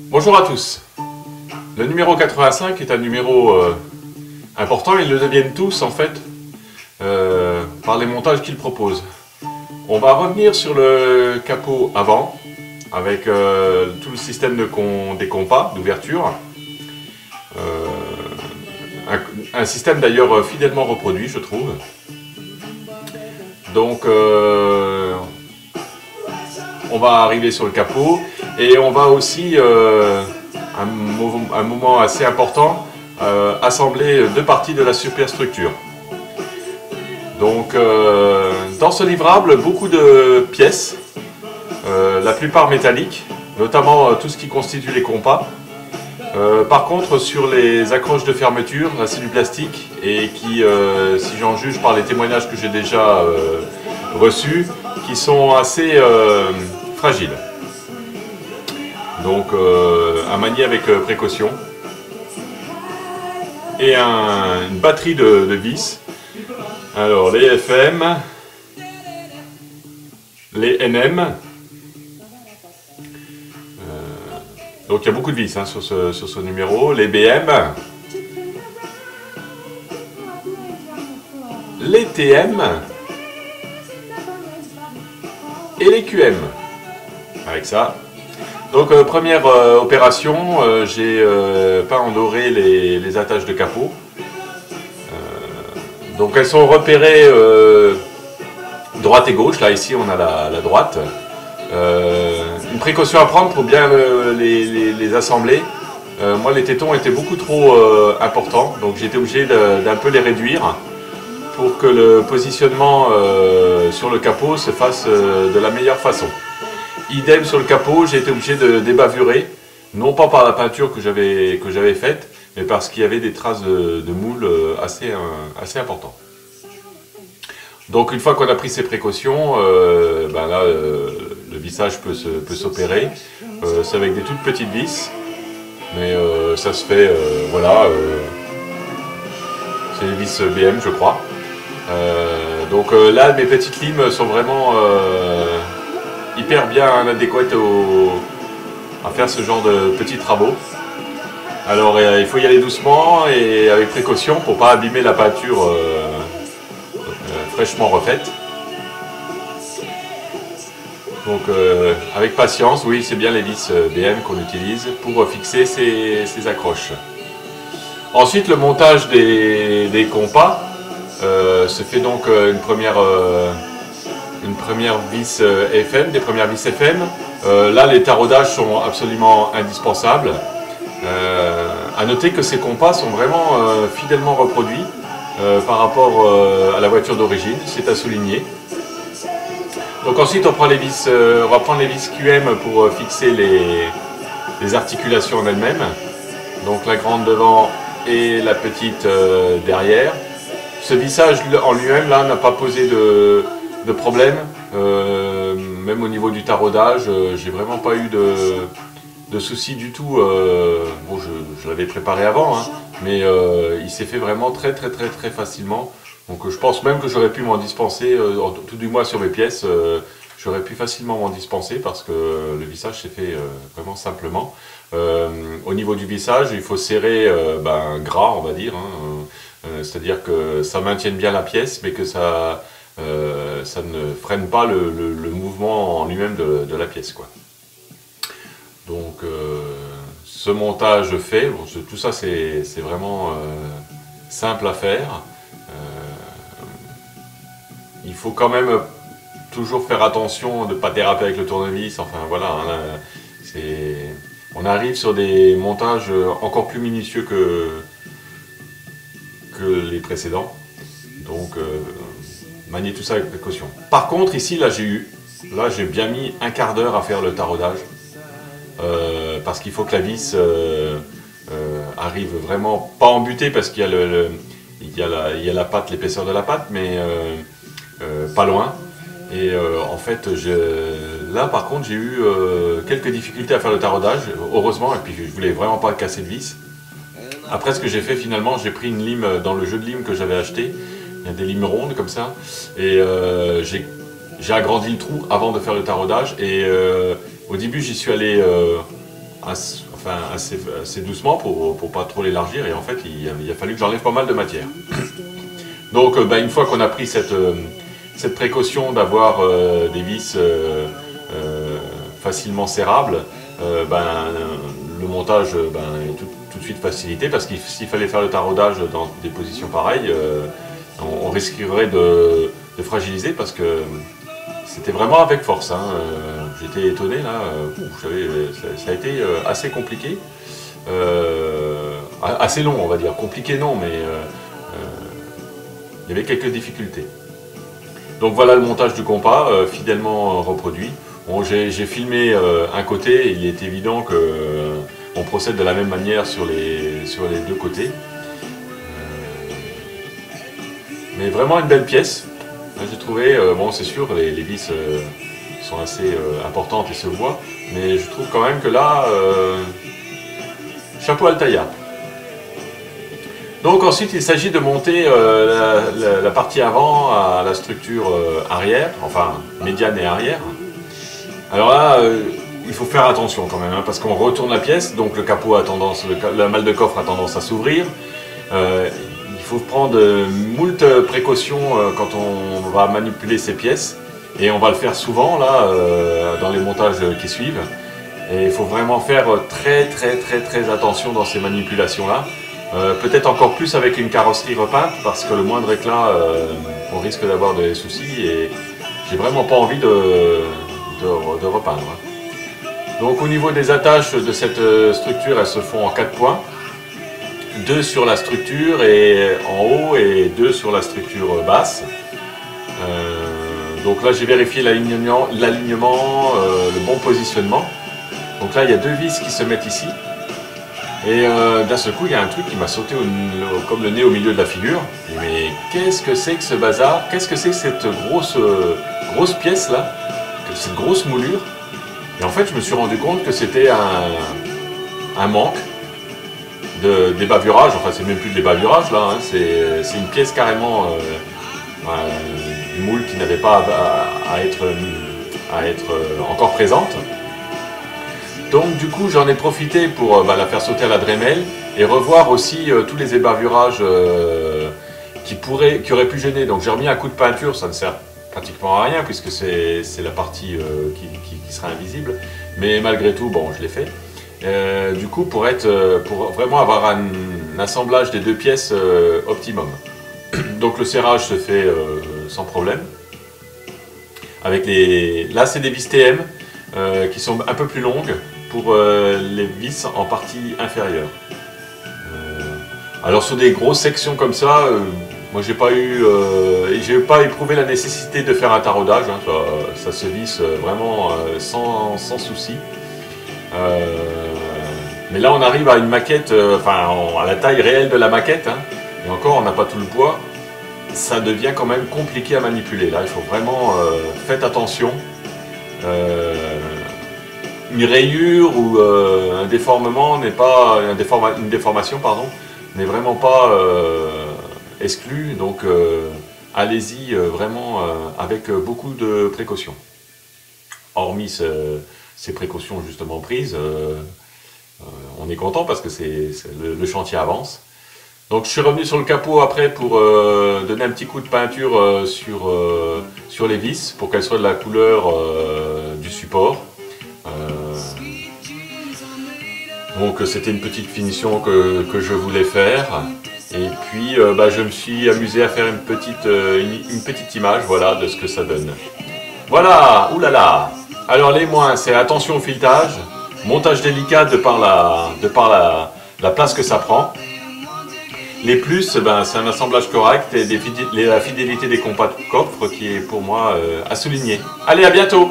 Bonjour à tous. Le numéro 85 est un numéro important, ils le deviennent tous en fait par les montages qu'ils proposent. On va revenir sur le capot avant avec tout le système des compas d'ouverture. Un système d'ailleurs fidèlement reproduit, je trouve. Donc on va arriver sur le capot et on va aussi, un moment assez important, assembler deux parties de la superstructure. Donc dans ce livrable, beaucoup de pièces, la plupart métalliques, notamment tout ce qui constitue les compas. Par contre, sur les accroches de fermeture, là c'est du plastique et qui, si j'en juge par les témoignages que j'ai déjà reçus, qui sont assez fragiles. Donc à manier avec précaution. Et une batterie de vis. Alors les FM, les NM. Donc il y a beaucoup de vis sur ce numéro. Les BM, les TM et les QM. Avec ça. Donc première opération, j'ai peint en doré les attaches de capot. Donc elles sont repérées droite et gauche. Là ici on a la droite. Une précaution à prendre pour bien les assembler. Moi les tétons étaient beaucoup trop importants, donc j'ai été obligé d'un peu les réduire pour que le positionnement sur le capot se fasse de la meilleure façon. Idem sur le capot, j'ai été obligé de débavurer, non pas par la peinture que j'avais faite, mais parce qu'il y avait des traces de moule assez importantes. Donc une fois qu'on a pris ces précautions, là le vissage peut s'opérer. C'est avec des toutes petites vis, mais ça se fait, voilà, c'est des vis BM je crois. Donc là mes petites limes sont vraiment hyper bien adéquates à faire ce genre de petits travaux. Alors il faut y aller doucement et avec précaution pour ne pas abîmer la peinture fraîchement refaite. Donc avec patience, oui c'est bien les vis BM qu'on utilise pour fixer ces accroches. Ensuite le montage des compas se fait donc une première vis FM, des premières vis FM. Là les taraudages sont absolument indispensables. À noter que ces compas sont vraiment fidèlement reproduits par rapport à la voiture d'origine, c'est à souligner. Donc ensuite on va prendre les vis QM pour fixer les articulations en elles-mêmes. Donc la grande devant et la petite derrière. Ce vissage en lui-même là n'a pas posé de problème, même au niveau du taraudage, j'ai vraiment pas eu de soucis du tout. Bon, je l'avais préparé avant, hein, mais il s'est fait vraiment très facilement. Donc je pense même que j'aurais pu m'en dispenser, tout du moins sur mes pièces, j'aurais pu facilement m'en dispenser parce que le vissage s'est fait vraiment simplement. Au niveau du vissage, il faut serrer gras, on va dire, hein, c'est-à-dire que ça maintienne bien la pièce, mais que ça ne freine pas le mouvement en lui-même de la pièce, quoi. Donc ce montage fait, bon, tout ça c'est vraiment simple à faire. Il faut quand même toujours faire attention de ne pas déraper avec le tournevis, enfin voilà, hein, on arrive sur des montages encore plus minutieux que les précédents. Donc manier tout ça avec précaution. Par contre ici là j'ai bien mis un quart d'heure à faire le taraudage parce qu'il faut que la vis arrive vraiment pas embutée parce qu'il y a la pâte, l'épaisseur de la pâte, mais pas loin. Et en fait là par contre j'ai eu quelques difficultés à faire le taraudage, heureusement, et puis je voulais vraiment pas casser de vis. Après ce que j'ai fait finalement, j'ai pris une lime dans le jeu de lime que j'avais acheté. Il y a des limes rondes comme ça, et j'ai agrandi le trou avant de faire le taraudage, et au début j'y suis allé assez doucement pour pas trop l'élargir, et en fait il a fallu que j'enlève pas mal de matière. Donc une fois qu'on a pris cette précaution d'avoir des vis facilement serrables, le montage est tout de suite facilité, parce que s'il fallait faire le taraudage dans des positions pareilles, on risquerait de fragiliser, parce que c'était vraiment avec force. Hein. J'étais étonné là, ça a été assez compliqué, assez long on va dire, compliqué non, mais il y avait quelques difficultés. Donc voilà le montage du compas, fidèlement reproduit. Bon, j'ai filmé un côté, et il est évident qu'on procède de la même manière sur les deux côtés. Mais vraiment une belle pièce. J'ai trouvé, bon c'est sûr, les vis sont assez importantes et se voient, mais je trouve quand même que là, chapeau à Altaïa. Donc ensuite il s'agit de monter la partie avant à la structure arrière, enfin médiane et arrière. Alors là, il faut faire attention quand même, hein, parce qu'on retourne la pièce, donc le capot a tendance, la malle de coffre a tendance à s'ouvrir. Il faut prendre moult précautions quand on va manipuler ces pièces, et on va le faire souvent là dans les montages qui suivent. Et il faut vraiment faire très attention dans ces manipulations là. Peut-être encore plus avec une carrosserie repeinte, parce que le moindre éclat, on risque d'avoir des soucis, et j'ai vraiment pas envie de repeindre. Donc au niveau des attaches de cette structure, elles se font en 4 points. 2 sur la structure et en haut, et 2 sur la structure basse. Donc là j'ai vérifié l'alignement, le bon positionnement. Donc là il y a 2 vis qui se mettent ici. Et d'un seul coup il y a un truc qui m'a sauté comme le nez au milieu de la figure. Mais qu'est-ce que c'est que ce bazar? Qu'est-ce que c'est que cette grosse pièce là? Cette grosse moulure? Et en fait je me suis rendu compte que c'était un manque des bavurages. Enfin c'est même plus des bavurages là, hein. C'est une pièce carrément, une moule qui n'avait pas à être encore présente. Donc du coup j'en ai profité pour la faire sauter à la Dremel, et revoir aussi tous les ébavurages qui auraient pu gêner. Donc j'ai remis un coup de peinture, ça ne sert pratiquement à rien puisque c'est la partie qui sera invisible, mais malgré tout bon je l'ai fait. Du coup pour vraiment avoir un assemblage des 2 pièces optimum. Donc le serrage se fait sans problème. Avec là c'est des vis TM qui sont un peu plus longues pour les vis en partie inférieure. Alors sur des grosses sections comme ça, moi j'ai pas éprouvé la nécessité de faire un taraudage, hein. Ça se visse vraiment sans souci. Mais là on arrive à une maquette, à la taille réelle de la maquette, hein, et encore on n'a pas tout le poids. Ça devient quand même compliqué à manipuler. Là il faut vraiment faites attention. Une rayure ou un déformement n'est pas une déformation pardon, n'est vraiment pas exclu. Donc allez-y vraiment avec beaucoup de précautions. Hormis ces précautions justement prises, on est content parce que le chantier avance. Donc je suis revenu sur le capot après pour donner un petit coup de peinture sur les vis pour qu'elles soient de la couleur du support. Donc c'était une petite finition que je voulais faire. Et puis je me suis amusé à faire une petite image, voilà, de ce que ça donne. Voilà, oulala. Alors les moins, c'est attention au filetage, montage délicat de par la place que ça prend. Les plus, c'est un assemblage correct et la fidélité des compas de coffre qui est pour moi à souligner. Allez, à bientôt!